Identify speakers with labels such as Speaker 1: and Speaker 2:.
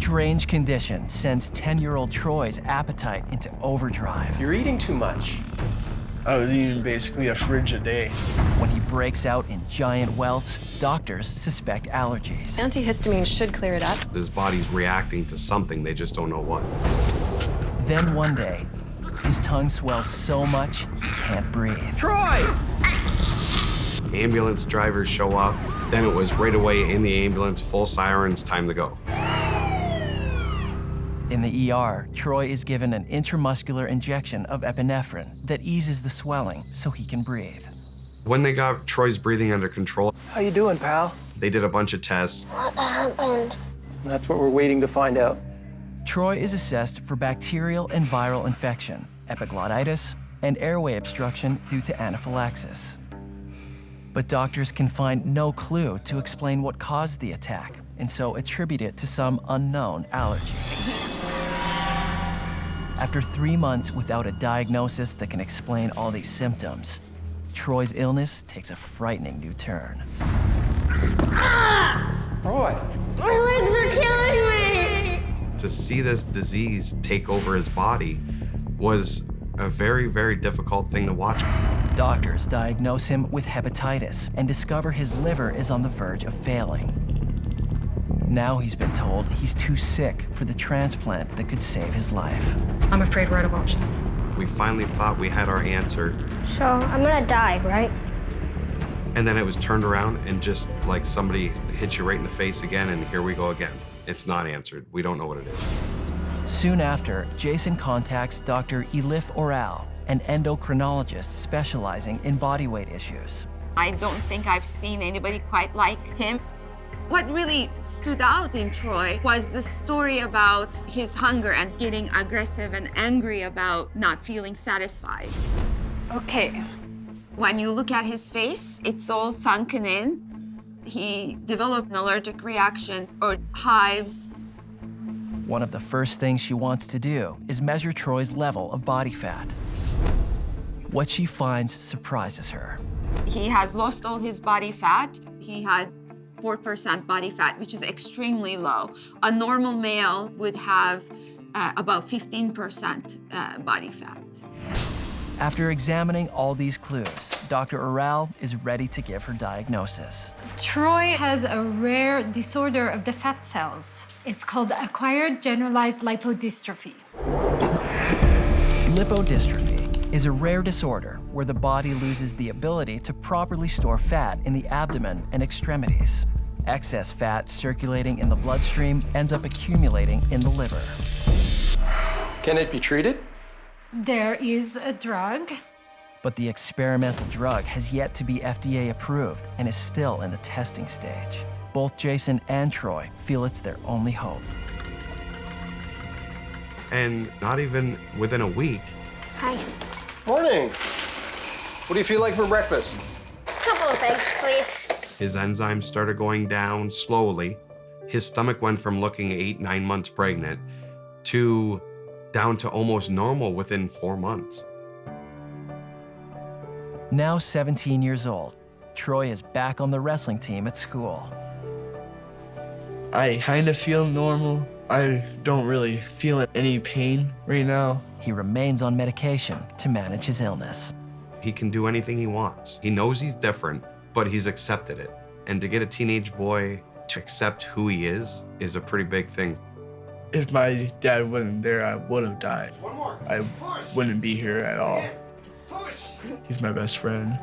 Speaker 1: strange condition sends 10-year-old Troy's appetite into overdrive.
Speaker 2: You're eating too much.
Speaker 3: I was eating basically a fridge a day.
Speaker 1: When he breaks out in giant welts, doctors suspect allergies.
Speaker 4: Antihistamine should clear it up.
Speaker 5: His body's reacting to something, they just don't know what.
Speaker 1: Then one day, his tongue swells so much he can't breathe.
Speaker 2: Troy!
Speaker 5: Ambulance drivers show up. Then it was right away in the ambulance, full sirens, time to go.
Speaker 1: In the ER, Troy is given an intramuscular injection of epinephrine that eases the swelling so he can breathe.
Speaker 5: When they got Troy's breathing under control,
Speaker 3: How you doing, pal?
Speaker 5: they did a bunch of tests.
Speaker 6: What happened?
Speaker 3: That's what we're waiting to find out.
Speaker 1: Troy is assessed for bacterial and viral infection, epiglottitis, and airway obstruction due to anaphylaxis. But doctors can find no clue to explain what caused the attack, and so attribute it to some unknown allergy. After 3 months without a diagnosis that can explain all these symptoms, Troy's illness takes a frightening new turn.
Speaker 2: Troy!
Speaker 6: My legs are killing me!
Speaker 5: To see this disease take over his body was a very, very difficult thing to watch.
Speaker 1: Doctors diagnose him with hepatitis and discover his liver is on the verge of failing. Now he's been told he's too sick for the transplant that could save his life.
Speaker 4: I'm afraid we're out of options.
Speaker 5: We finally thought we had our answer,
Speaker 6: So I'm gonna die, right?
Speaker 5: and then it was turned around and just like somebody hit you right in the face again, and here we go again. It's not answered. We don't know what it is.
Speaker 1: Soon after, Jason contacts Dr. Elif Oral, an endocrinologist specializing in body weight issues.
Speaker 7: I don't think I've seen anybody quite like him. What really stood out in Troy was the story about his hunger and getting aggressive and angry about not feeling satisfied.
Speaker 4: Okay.
Speaker 7: When you look at his face, it's all sunken in. He developed an allergic reaction or hives.
Speaker 1: One of the first things she wants to do is measure Troy's level of body fat. What she finds surprises her.
Speaker 7: He has lost all his body fat. He had 4% body fat, which is extremely low. A normal male would have about 15% body fat.
Speaker 1: After examining all these clues, Dr. Oral is ready to give her diagnosis.
Speaker 8: Troy has a rare disorder of the fat cells. It's called acquired generalized lipodystrophy.
Speaker 1: Lipodystrophy is a rare disorder where the body loses the ability to properly store fat in the abdomen and extremities. Excess fat circulating in the bloodstream ends up accumulating in the liver.
Speaker 2: Can it be treated?
Speaker 8: There is a drug.
Speaker 1: But the experimental drug has yet to be FDA approved and is still in the testing stage. Both Jason and Troy feel it's their only hope.
Speaker 5: And not even within a week,
Speaker 6: Hi.
Speaker 2: Morning. What do you feel like for breakfast?
Speaker 6: Couple of eggs, please.
Speaker 5: his enzymes started going down slowly. His stomach went from looking 8-9 months pregnant to down to almost normal within 4 months.
Speaker 1: Now 17 years old, Troy is back on the wrestling team at school.
Speaker 3: I kind of feel normal. I don't really feel any pain right now.
Speaker 1: He remains on medication to manage his illness.
Speaker 5: He can do anything he wants. He knows he's different, but he's accepted it. And to get a teenage boy to accept who he is a pretty big thing.
Speaker 3: If my dad wasn't there, I would have died. I wouldn't be here at all. He's my best friend.